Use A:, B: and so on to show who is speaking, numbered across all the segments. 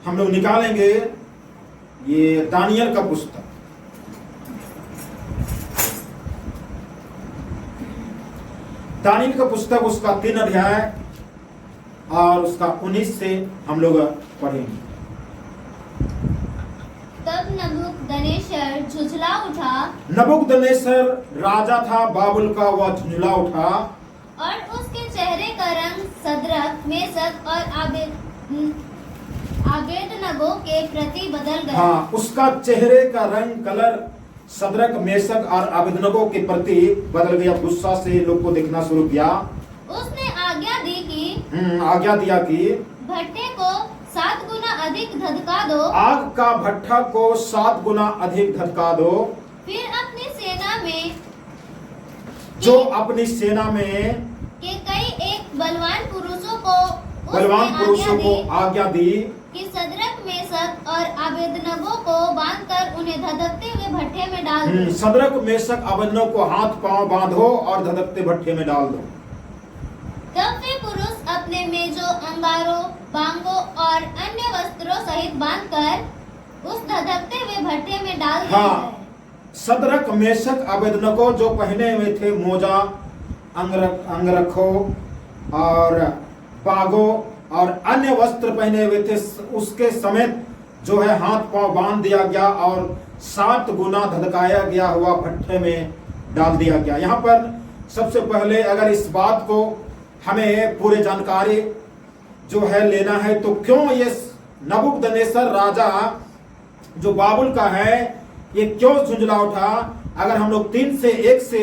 A: हम लोग निकालेंगे ये दानियल का पुस्तक। दानियल का पुस्तक उसका 3 अध्याय और उसका 19 से हम लोग पढ़ेंगे।
B: तब नबूकदनेस्सर झुंझला उठा।
A: नबूकदनेस्सर राजा था बाबुल का, वह झुंझला उठा
B: और उसके चेहरे का रंग सदरक, मेशक और आबेदनगो के प्रति बदल गया।
A: हाँ, उसका चेहरे का रंग कलर सदरक, मेशक और आबेदनगो के प्रति बदल गया। गुस्सा से लोग को देखना शुरू किया।
B: उसने आज्ञा दी कि
A: आज्ञा दिया कि
B: भट्टे को 7 गुना अधिक धधका दो।
A: आग का भट्ठा को 7 गुना अधिक धधका दो।
B: फिर अपनी सेना में
A: जो अपनी सेना में
B: के कई एक बलवान पुरुषों को
A: आज्ञा दी
B: कि सदरक, मेशक और आबेदनगो को बांधकर उन्हें धधकते हुए भट्टे में डाल दो।
A: सदरक, मेशक, आबेदनगो को हाथ पांव बांधो और धधकते भट्टे में डाल दो।
B: तब वे पुरुष अपने मेजों, अंगारों, बांगों और अन्य वस्त्रों सहित बांधकर उस धधकते हुए भट्टे में डाल दिए गए।
A: सदरक, मेशक, आबेदनगो जो पहने हुए थे मोजा, अंगरखों और बागों और अन्य वस्त्र पहने हुए थे, उसके समेत जो है हाथ पांव बांध दिया गया और 7 गुना धधकाया गया हुआ भट्टे में डाल दिया गया। यहाँ पर सबसे पहले अगर इस बात को हमें पूरी जानकारी जो है लेना है तो क्यों ये नबूकदनेस्सर राजा जो बाबुल का है ये क्यों झुंझला उठा। अगर हम लोग 3 से 1 से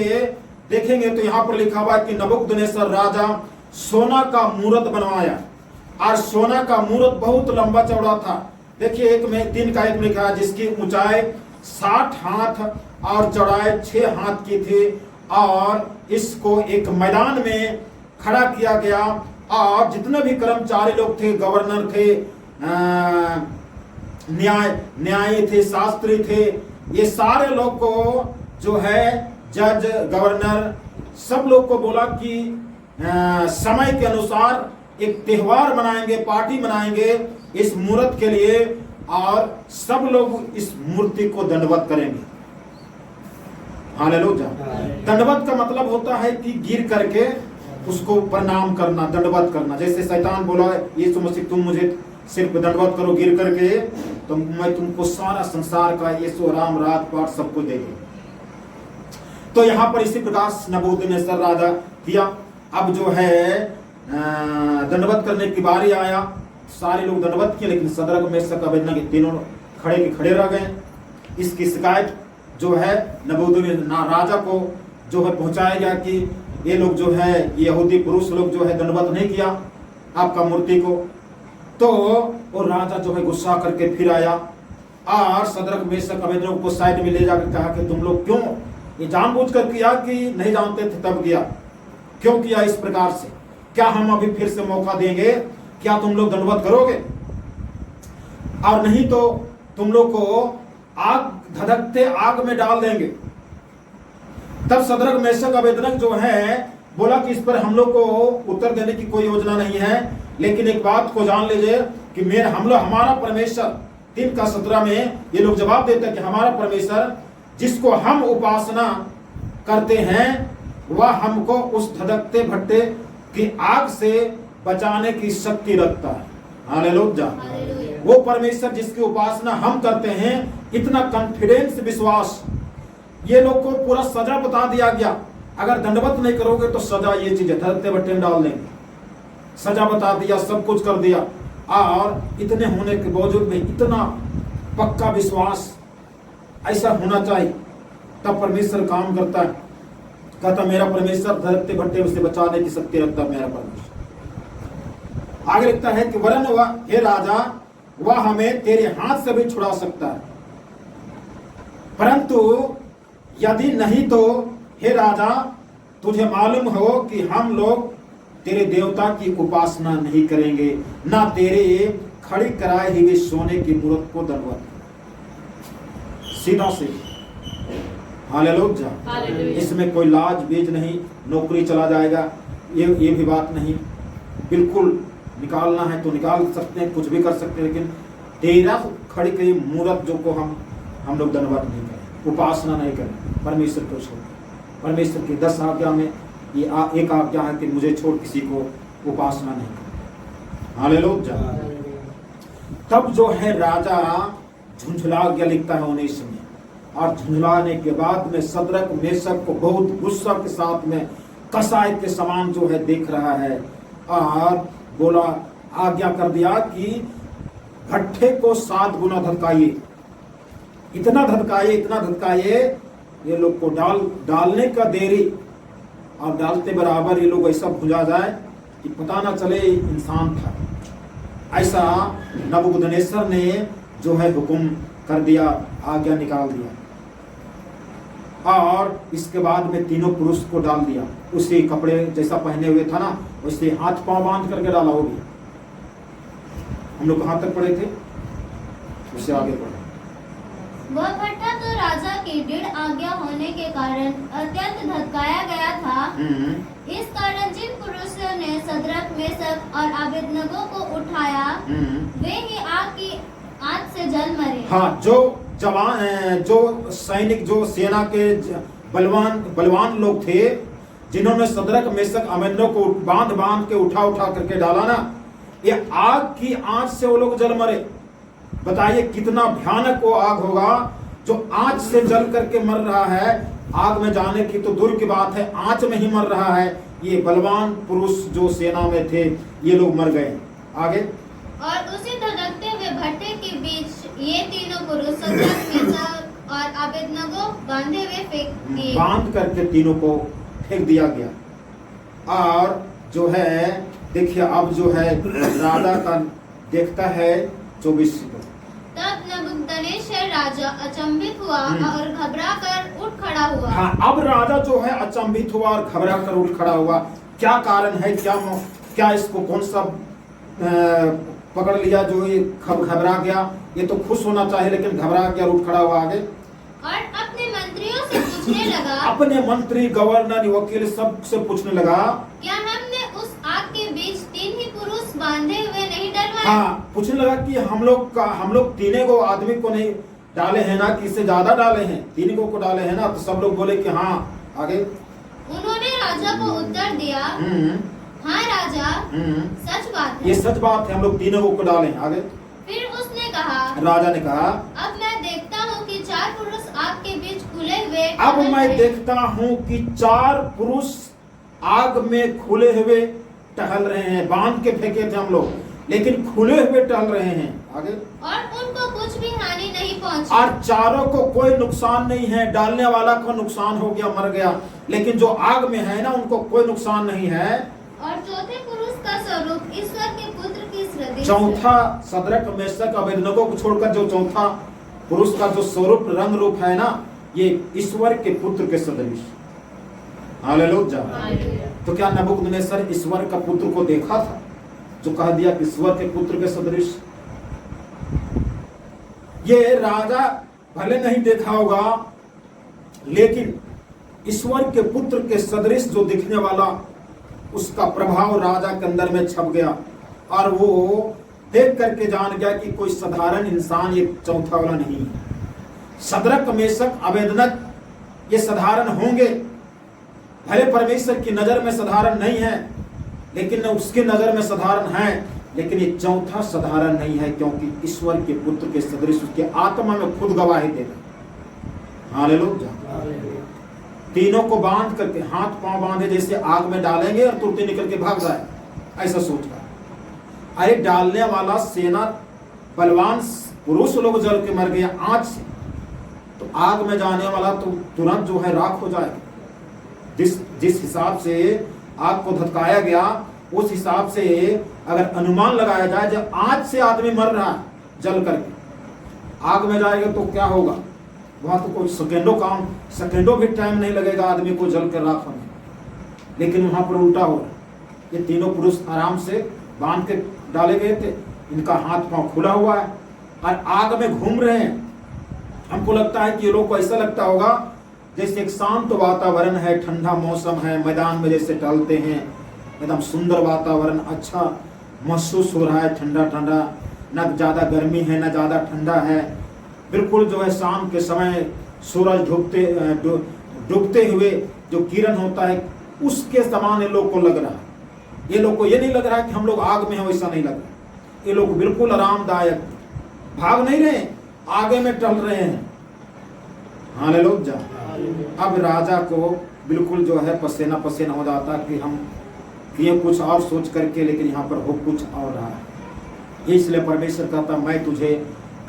A: देखेंगे तो यहाँ पर लिखा हुआ है कि नबूकदनेस्सर राजा सोना का मूरत बनवाया और सोना का मूरत बहुत लंबा चौड़ा था। देखिए 1 में 3 का 1 में लिखा है जिसकी ऊंचाई 60 हाथ और चौड़ाई 6 हाथ की थी और इसको एक मैदान में खड़ा किया गया और जितने भी कर्मचारी लोग थे, गवर्नर थे, न्यायी थे, शास्त्री थे, ये सारे लोग को जो है जज, गवर्नर सब लोग को बोला कि समय के अनुसार एक त्योहार मनाएंगे, पार्टी मनाएंगे इस मूर्त के लिए और सब लोग इस मूर्ति को दंडवत करेंगे। हालेलुया। दंडवत का मतलब होता है कि गिर करके उसको प्रणाम करना, दंडवत करना। जैसे शैतान बोला यीशु मसीह तुम मुझे सिर्फ दंडवत करो गिर करके तो मैं तुमको सारा संसार का यीशु राम रात पाठ सब कुछ देंगे। तो यहाँ पर इसी प्रकार नबूकदनेस्सर राजा किया। अब जो है दंडवत करने की बारी आया, सारे लोग दंडवत किए लेकिन सदरक, मेशक, आबेदनगो के तीनों खड़े के खड़े रह गए। इसकी शिकायत जो है नबूकदनेस्सर राजा को जो है पहुंचाया गया कि ये लोग जो है यहूदी पुरुष लोग जो है दंडवत नहीं किया आपका मूर्ति को। तो वो राजा जो है गुस्सा करके फिर आया और सदरक, मेशक, आबेदनगो को साइड में ले जाकर कहा कि तुम लोग क्यों ये जानबूझकर किया कि नहीं जानते थे तब किया, क्यों किया इस प्रकार से? क्या हम अभी फिर से मौका देंगे? क्या तुम लोग दंडवत करोगे? और नहीं तो तुम लोग को आग धधकते आग में डाल देंगे। तब सदरक, मेशक, आबेदनगो जो है बोला कि इस पर हम लोग को उत्तर देने की कोई योजना नहीं है, लेकिन एक बात को जान लीजिए कि हमारा परमेश्वर 3 का 17 में ये लोग जवाब देते हैं कि हमारा परमेश्वर जिसको हम उपासना करते हैं वह हमको उस धधकते भट्टे की आग से बचाने की शक्ति रखता है। हालेलुया। वो परमेश्वर जिसकी उपासना हम करते हैं, इतना कॉन्फिडेंस, विश्वास, ये लोग को पूरा सजा बता दिया गया। अगर दंडवत नहीं करोगे तो सजा ये चीज है, धधकते भट्टे में डाल देंगे। सजा बता दिया, सब कुछ कर दिया और इतने होने के बावजूद भी इतना पक्का विश्वास ऐसा होना चाहिए तब परमेश्वर काम करता है। कहता मेरा परमेश्वर धधकते भट्टे से बचाने की शक्ति रखता है मेरा परमेश्वर। आगे लिखता है कि वरन वह हे राजा वह हमें तेरे हाथ से भी छुड़ा सकता है, परंतु यदि नहीं तो हे राजा तुझे मालूम हो कि हम लोग तेरे देवता की उपासना नहीं करेंगे, ना तेरे खड़ी कराए हुए सोने की मूर्त को दंडवत। सीधा से हालेलुया। इसमें कोई लाज बीज नहीं, नौकरी चला जाएगा ये भी बात नहीं। बिल्कुल निकालना है तो निकाल सकते हैं, कुछ भी कर सकते हैं, लेकिन तेरा खड़ी कई मूर्त जो को हम लोग धन्यवाद नहीं करें, उपासना नहीं करें परमेश्वर को छोड़। परमेश्वर की 10 आज्ञा में ये एक आज्ञा है कि मुझे छोड़ किसी को उपासना नहीं करें। हालेलुया। तब जो है राजा झुंझुला गया, लिखता है 19 में, और झुंझुलाने के बाद में सदरक मेशक को बहुत गुस्सा के साथ में कसाई के समान जो है देख रहा है, और बोला, आज्ञा कर दिया कि भट्ठे को 7 गुना धधकाइए। इतना धधकाइए ये लोग को डालने का देरी, और डालते बराबर ये लोग ऐसा भुजा जाए कि पता ना चले इंसान था। ऐसा नबूकदनेस्सर ने जो है हुक्म कर दिया, आज्ञा निकाल दिया, और इसके बाद में तीनों पुरुष को डाल दिया। उसी कपड़े जैसा पहने हुए था ना, वैसे हाथ पांव बांध करके डाला। होगी हम लोग कहाँ तक पढ़े थे, उससे आगे पढ़े।
B: वह भट्ठा तो राजा की दृढ़ आज्ञा होने के कारण अत्यंत धधकाया गया था। इस कारण जिन पुरुषों ने सदरक मेशक और अबेदनगो को उठाया वे ही आग की आंच से जल मरे। हाँ, जो जवान, जो सैनिक, जो सेना के बलवान लोग थे, जिन्होंने सदरक मेशक अबेदनगो को बांध के उठा करके डाला ना, ये आग की आंच से वो लोग जल मरे। बताइए कितना भयानक वो आग होगा जो आंच से जल करके मर रहा है। आग में जाने की तो दूर की बात है, आंच में ही मर रहा है। ये बलवान पुरुष जो सेना में थे ये लोग मर गए। आगे, और उसी धधकते हुए भट्ठे के बीच ये तीनों पुरुष सदरक मेशक और अबेदनगो बांधे हुए फेंक दिए। बांध करके तीनों को फेंक दिया गया। और जो है देखिए, अब जो है राजा का देखता है 24। तब नबूकदनेस्सर राजा अचंभित हुआ और घबरा कर उठ खड़ा हुआ। हाँ, अब राजा जो है अचंभित हुआ और घबरा कर उठ खड़ा हुआ। क्या कारण है, क्या इसको कौन सा पकड़ लिया जो ये घबरा गया? ये तो खुश होना चाहिए, लेकिन घबरा गया, उठ खड़ा हुआ। आगे, और अपने मंत्रियों से पूछने लगा, अपने मंत्री, गवर्नर, वकील सब से पूछने लगा, क्या हमने उस आग के बीच 3 ही पुरुष बांधे हुए नहीं डलवाए? हाँ, पूछने लगा कि हम लोग 3 को आदमी को नहीं डाले हैं ना, कि इससे ज्यादा डाले हैं, 3 को डाले हैं ना? तो सब लोग बोले कि हाँ। आगे, उन्होंने राजा को उत्तर दिया, हाँ राजा, सच बात है। ये सच बात है, हम लोग 3 को डाले हैं। आगे, फिर उसने कहा, राजा ने कहा, अब मैं देखता हूँ कि 4 पुरुष आग के बीच खुले हुए, अब मैं देखता हूँ कि 4 पुरुष आग में खुले हुए टहल रहे हैं। बांध के फेंके थे हम लोग, लेकिन खुले हुए टहल रहे हैं। आगे, और उनको कुछ भी हानि नहीं पहुंची, और चारों को कोई नुकसान नहीं है। डालने वाला को नुकसान हो गया, मर गया, लेकिन जो आग में है ना, उनको कोई नुकसान नहीं है। और चौथे पुरुष का स्वरूप ईश्वर के पुत्र की सदृश। चौथा सदरक मेशक अबेदनगो को छोड़कर जो चौथा पुरुष का जो स्वरूप, रंग रूप है ना, ये ईश्वर के पुत्र के सदृश। हालेलुया। तो क्या नबूकदनेस्सर ईश्वर का पुत्र को देखा था, जो कह दिया कि ईश्वर के पुत्र के सदृश? ये राजा भले नहीं देखा होगा, लेकिन ईश्वर के पुत्र के सदृश जो दिखने वाला, उसका प्रभाव राजा के अंदर में छप गया, और वो देख करके जान गया कि कोई साधारण इंसान ये चौथा वाला नहीं है। सदरक मेशक अबेदनगो ये साधारण होंगे, भले परमेश्वर की नजर में साधारण नहीं है, लेकिन उसके नजर में साधारण है, लेकिन ये चौथा साधारण नहीं है, क्योंकि ईश्वर के पुत्र के सदृश उसके आत्मा में खुद गवाही दे रहे। हालेलुया। 3 को बांध करके, हाथ पांव बांधे जैसे आग में डालेंगे और तुरंत निकल के भाग जाए, ऐसा सोच रहा। अरे डालने वाला सेना बलवान पुरुष लोग जल के मर गए आंच से, तो आग में जाने वाला तो तुरंत जो है राख हो जाएगा। जिस हिसाब से आग को धधकाया गया, उस हिसाब से अगर अनुमान लगाया जाए, जब आंच से आदमी मर रहा है जल करके, आग में जाएगा तो क्या होगा? वहां तो कोई सेकेंडों भी टाइम नहीं लगेगा आदमी को जल कर राख होने, लेकिन वहां पर उल्टा हो रहा। ये 3 पुरुष आराम से बांध के डाले गए थे, इनका हाथ पांव खुला हुआ है और आग में घूम रहे हैं। हमको लगता है कि ये लोग को ऐसा लगता होगा जैसे एक शांत वातावरण है, ठंडा मौसम है, मैदान में जैसे टहलते हैं, एकदम सुंदर वातावरण, अच्छा महसूस हो रहा है, ठंडा ठंडा,
A: न ज़्यादा गर्मी है न ज़्यादा ठंडा है, बिल्कुल जो है शाम के समय सूरज डूबते हुए जो किरण होता है उसके समान ये लोग को लग रहा है। ये लोग को ये नहीं लग रहा है कि हम लोग आग में हैं, वैसा नहीं लग रहा। ये लोग बिल्कुल आरामदायक, भाग नहीं रहे, आगे में टल रहे हैं। हालेलुया। अब राजा को बिल्कुल जो है पसीना पसीना हो जाता कि हम किए कुछ और सोच करके, लेकिन यहाँ पर हो कुछ और रहा है। इसलिए परमेश्वर कहता मैं तुझे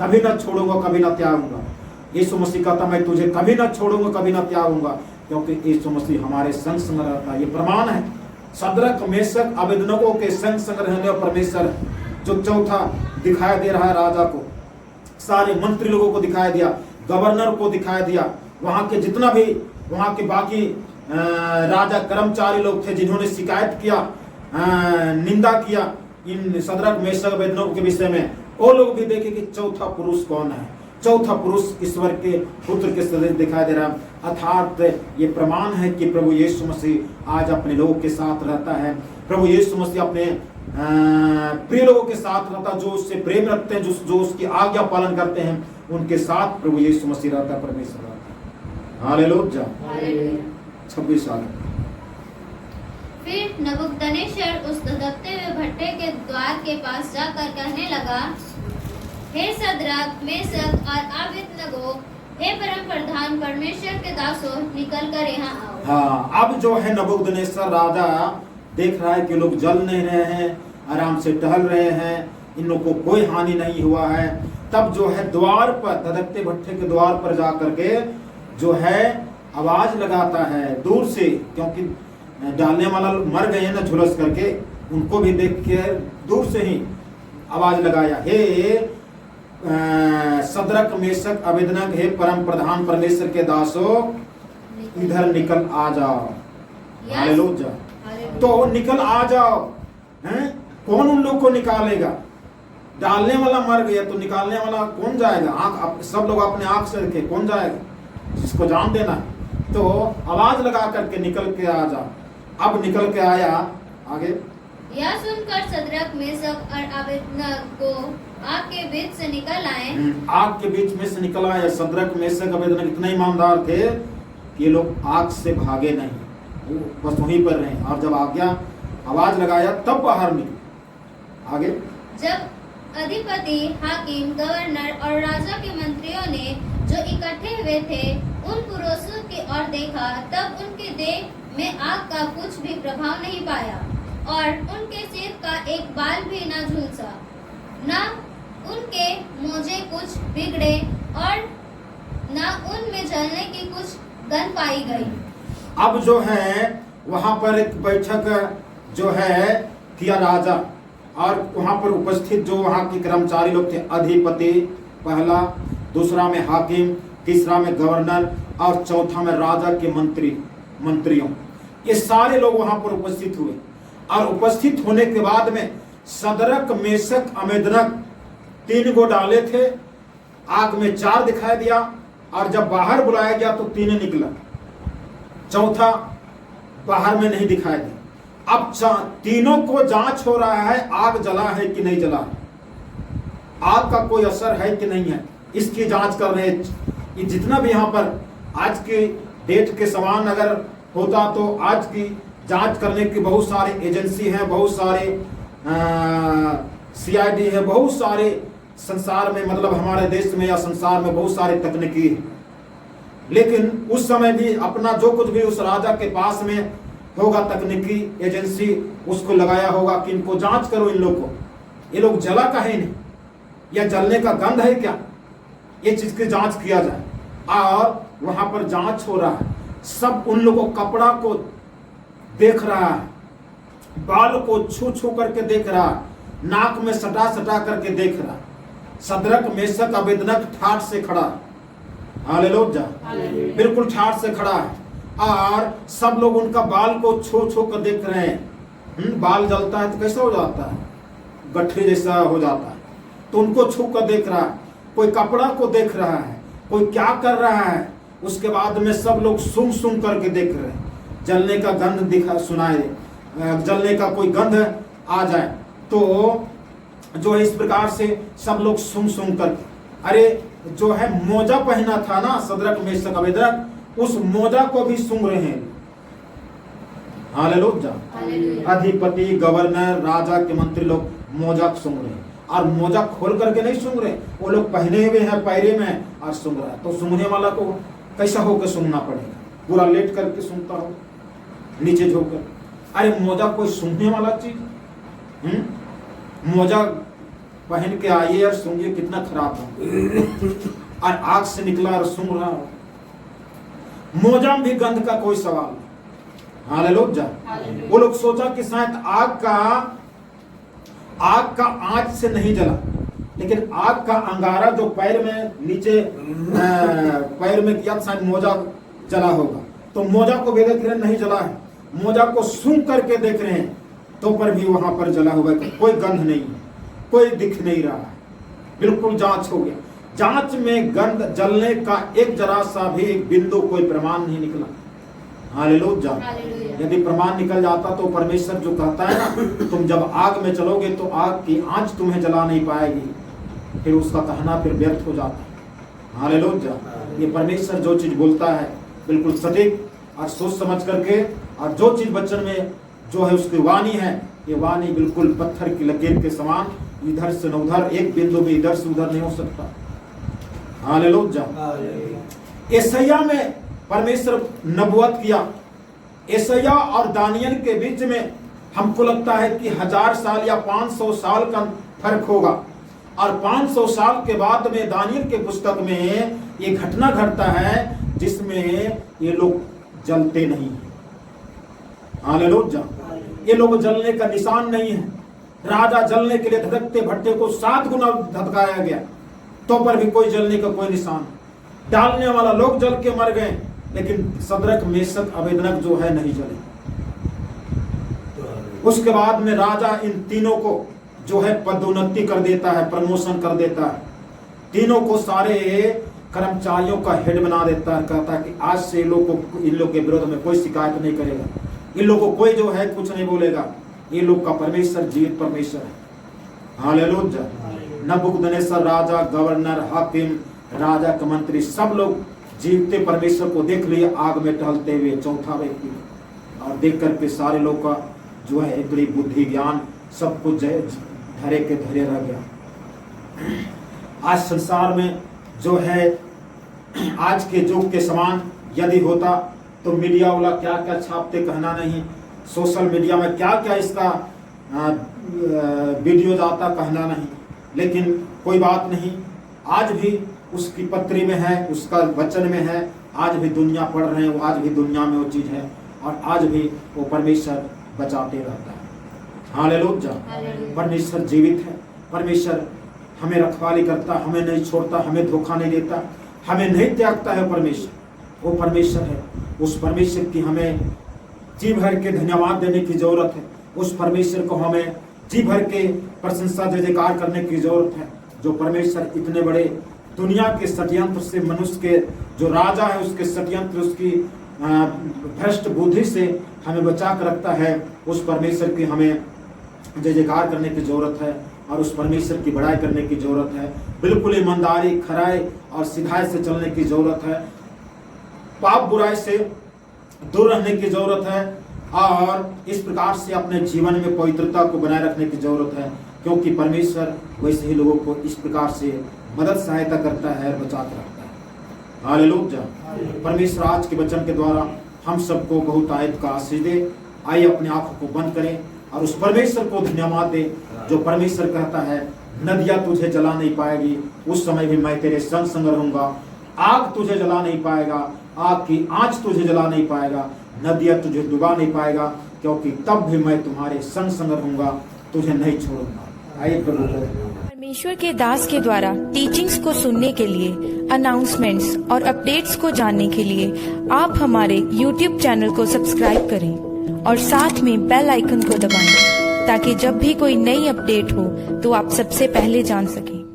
A: कभी न छोड़ूंगा, कभी न त्यागूंगा। यीशु मसीह कहता मैं तुझे कभी न छोड़ूंगा, कभी न त्यागूंगा, क्योंकि यीशु मसीह हमारे संग संग रहता है। ये प्रमाण है सद्रक मेशक अबेदनगो के संग संग रहने वाला परमेश्वर जो चौथा दिखाई दे रहा है राजा को, सारे मंत्री लोगों को दिखाई दिया, गवर्नर को दिखाई दिया, वहां के जितना भी वहां के बाकी राजा कर्मचारी लोग थे जिन्होंने शिकायत किया, निंदा किया इन सद्रक मेशक अबेदनगो के विषय में, वो लोग भी देखे कि चौथा पुरुष कौन है। चौथा पुरुष ईश्वर के पुत्र के सदृश दिखाई दे रहा है। अर्थात ये प्रमाण है कि प्रभु यीशु मसीह आज अपने लोगों के साथ रहता है। प्रभु यीशु मसीह अपने प्रिय लोगों के साथ रहता है, जो उससे प्रेम रखते हैं, जो उसकी आज्ञा पालन करते हैं, उनके साथ प्रभु यीशु मसीह रहता है, परमेश्वर रहता है। हालेलुया। 26 साल।
B: फिर नबूकदनेस्सर उस धधकते हुए भट्टे के द्वार के पास जाकर कहने लगा, हे सद्रक मेशक और अबेदनगो, हे परम प्रधान परमेश्वर के दासों, निकल कर यहाँ आओ।
A: हाँ, अब जो है नबूकदनेस्सर राजा देख रहा है कि लोग जल नहीं रहे हैं, आराम से टहल रहे हैं, इन लोगों को कोई हानि नहीं हुआ है। तब जो है द्वार पर, धधकते भट्टे के द्वार पर जा करके जो है आवाज लगाता है दूर से, क्योंकि डालने वाला मर गए ना झुलस करके, उनको भी देख के दूर से ही आवाज लगाया, हे सद्रक मेशक अबेदनगो, हे परम प्रधान परमेश्वर के दासों, इधर निकल आ जाओ। हालेलुया। तो निकल आ जाओ। हैं? कौन उन लोग को निकालेगा? डालने वाला मर गया तो निकालने वाला कौन जाएगा? आंख सब लोग अपने आंख से रखे, कौन जाएगा? जिसको जान देना है। तो आवाज लगा करके निकल के आ जा। अब निकल के आया। आगे
B: यह सुनकर सद्रक मेशक और अबेदनगो आग के बीच से निकल आए।
A: आग के बीच में से निकल आए। सद्रक मेशक अबेदनगो इतने ईमानदार थे कि ये लोग आग से भागे नहीं, वो बस वहीं पर रहे। और जब आ गया आवाज लगाया तब बाहर निकले। आगे
B: जब अधिपति, हाकिम, गवर्नर और राजा के मंत्रियों ने जो इकट्ठे हुए थे उन पुरुषों की ओर देखा, तब उनके देह में आग का कुछ भी प्रभाव नहीं पाया और उनके सिर का एक बाल भी न झुलसा, न उनके मोजे कुछ बिगड़े और न उनमें जलने की कुछ गंध पाई गई।
A: अब जो है वहां पर एक बैठक जो है किया राजा, और वहां पर उपस्थित जो वहां के कर्मचारी लोग थे, अधिपति पहला, दूसरा में हाकिम, तीसरा में गवर्नर और चौथा में राजा के मंत्रियों, ये सारे लोग वहां पर उपस्थित हुए। और उपस्थित होने के बाद में सद्रक मेशक अबेदनगो 3 गो डाले थे, आग में 4 दिखाई दिया, और जब बाहर बुलाया गया तो 3 निकला, चौथा बाहर में नहीं दिखाई दिया। अब तीनों को जांच हो रहा है, आग जला है कि नहीं जला, आग का कोई असर है कि नहीं है, इसकी जांच कर रहे हैं। ये जितना भी यहाँ पर आज के डेट के समान अगर होता तो आज की जांच करने की बहुत सारे एजेंसी हैं, बहुत सारे CID है, बहुत सारे संसार में, मतलब हमारे देश में या संसार में बहुत सारे तकनीकी है। लेकिन उस समय भी अपना जो कुछ भी उस राजा के पास में होगा तकनीकी एजेंसी, उसको लगाया होगा कि इनको जांच करो, इन लोग को, ये लोग जला काहे नहीं, या जलने का गंध है क्या, ये चीज की जांच किया जाए। और वहां पर जांच हो रहा है, सब उन लोगों कपड़ा को देख रहा है, बाल को छू छू करके देख रहा है, नाक में सटा सटा करके देख रहा है। सद्रक मेशक अबेदनगो ठाठ से खड़ा, हालेलुया, बिल्कुल ठाठ से खड़ा है, और सब लोग उनका बाल को छू छू कर देख रहे हैं। बाल जलता है तो कैसा हो जाता है, गठरी जैसा हो जाता है, तो उनको छू कर देख रहा है। कोई कपड़ा को देख रहा है, कोई क्या कर रहा है। उसके बाद में सब लोग सुन सुन करके देख रहे हैं, जलने का गंध दिखा सुनाए, जलने का कोई गंध आ जाए तो जो है इस प्रकार से सब लोग सुन कर, अरे जो है मोजा पहना था ना सदरक मेशक अबेदनगो, उस मोजा को भी सूंघ रहे हैं। हालेलुया। अधिपति, गवर्नर, राजा के मंत्री लोग मोजा सूंघ रहे हैं, और मोजा खोल करके नहीं सूंघ रहे, वो लोग पहने हुए हैं पैरे में और सूंघ रहा है। तो सूंघने वाला को कैसा होकर सूंघना पड़ेगा? पूरा लेट करके सूंघता हो, नीचे झोंकर। अरे मोजा कोई सूंघने वाला चीज? मोजा पहन के आइए और सूंघिए, कितना खराब हो, और आग से निकला और सूंघ रहा हो। मोजा में भी गंध का कोई सवाल नहीं। हालेलुया। वो लोग सोचा कि शायद आग का आंच से नहीं जला, लेकिन आग का अंगारा जो पैर में नीचे पैर में किया, शायद मोजा जला होगा। तो मोजा को भी देख रहे नहीं जला है, मोजा को सूंघ करके देख रहे हैं, तो पर भी वहां पर जला हुआ है, कोई गंध नहीं है, कोई दिख नहीं रहा है, बिल्कुल जांच हो गया। जांच में गंध जलने का एक जरा सा भी एक बिंदु कोई प्रमाण नहीं निकला। हालेलुया। यदि प्रमाण निकल जाता तो परमेश्वर जो कहता है ना, तुम जब आग में चलोगे तो आग की आंच तुम्हें जला नहीं पाएगी, फिर उसका कहना फिर व्यर्थ हो जाता है। हालेलुया। ये परमेश्वर जो चीज बोलता है बिल्कुल सटीक और सोच समझ करके, और जो चीज वचन में जो है उसकी वाणी है, ये वाणी बिल्कुल पत्थर की लकीर के समान, इधर से न उधर, एक बिंदु भी इधर से उधर नहीं हो सकता। हालेलुया। यशायाह में परमेश्वर नबुवत किया। यशायाह और दानियल के बीच में हमको लगता है कि 1000 साल या 500 साल का फर्क होगा, और 500 साल के बाद में दानियल के पुस्तक में ये घटना घटता है जिसमें ये लोग जलते नहीं। हालेलुया। ये लोग जलने का निशान नहीं है। राजा जलने के लिए धधकते भट्टे को 7 गुना धधकाया गया, तो पर भी कोई जलने का कोई निशान। डालने वाला लोग जल के मर गए, लेकिन सदरक मेशक अबेदनगो जो है नहीं जले। उसके बाद में राजा इन तीनों को जो है पदोन्नति कर देता है, प्रमोशन कर देता है। तीनों को सारे कर्मचारियों का हेड बना देता है, कहता है कि आज से इन लोग के विरोध में कोई शिकायत नहीं करेगा, इन लोगों को कोई जो है कुछ नहीं बोलेगा। ये लोग का परमेश्वर जीवित परमेश्वर है। हालेलुया। नबूकदनेस्सर राजा, गवर्नर, हाकिम, राजा का मंत्री, सब लोग जीवते परमेश्वर को देख लिए आग में टहलते हुए, चौथा व्यक्ति, और देख करके सारे लोग का जो है बड़ी बुद्धि ज्ञान सब कुछ धरे के धरे रह गया। आज संसार में जो है आज के युग के समान यदि होता तो मीडिया वाला क्या क्या छापते कहना नहीं, सोशल मीडिया में क्या क्या इसका वीडियो जाता कहना नहीं, लेकिन कोई बात नहीं, आज भी उसकी पत्री में है, उसका वचन में है, आज भी दुनिया पढ़ रहे हैं, आज भी दुनिया में वो चीज है, और आज भी वो परमेश्वर बचाते रहता है। हालेलुया। परमेश्वर जीवित है, परमेश्वर हमें रखवाली करता, हमें नहीं छोड़ता, हमें धोखा नहीं देता, हमें नहीं त्यागता है। परमेश्वर वो परमेश्वर है। उस परमेश्वर की हमें जी भर के धन्यवाद देने की जरूरत है। उस परमेश्वर को हमें जी भर के प्रशंसा जय जयकार करने की जरूरत है, जो परमेश्वर इतने बड़े दुनिया के षड्यंत्र से, मनुष्य के जो राजा है उसके षड्यंत्र, उसकी भ्रष्ट बुद्धि से हमें बचा कर रखता है। उस परमेश्वर की हमें जय जयकार करने की जरूरत है, और उस परमेश्वर की बड़ाई करने की जरूरत है। बिल्कुल ईमानदारी, खराई और सिधाई से चलने की जरूरत है। पाप बुराई से दूर रहने की जरूरत है, और इस प्रकार से अपने जीवन में पवित्रता को बनाए रखने की जरूरत है, क्योंकि परमेश्वर वैसे ही लोगों को इस प्रकार से मदद सहायता करता है, बचा कर रखता है। हालेलुया। परमेश्वर आज के वचन के द्वारा हम सबको बहुत आयत का आशीष दे। आइए अपने आंखों को बंद करें और उस परमेश्वर को धन्यवाद दे, जो परमेश्वर कहता है नदियां तुझे जला नहीं पाएगी, उस समय भी मैं तेरे संग संग रहूंगा। आग तुझे जला नहीं पाएगा, आग की आंच तुझे जला नहीं पाएगा, नदियां तुझे डुबा नहीं पाएगा, क्योंकि तब भी मैं तुम्हारे संग संग रहूंगा, तुझे नहीं छोड़ूंगा। आइए प्रभु
C: परमेश्वर के दास के द्वारा टीचिंग्स को सुनने के लिए, अनाउंसमेंट्स और अपडेट्स को जानने के लिए आप हमारे YouTube चैनल को सब्सक्राइब करें और साथ में बेल आइकन को दबाएं, ताकि जब भी कोई नई अपडेट हो तो आप सबसे पहले जान सकें।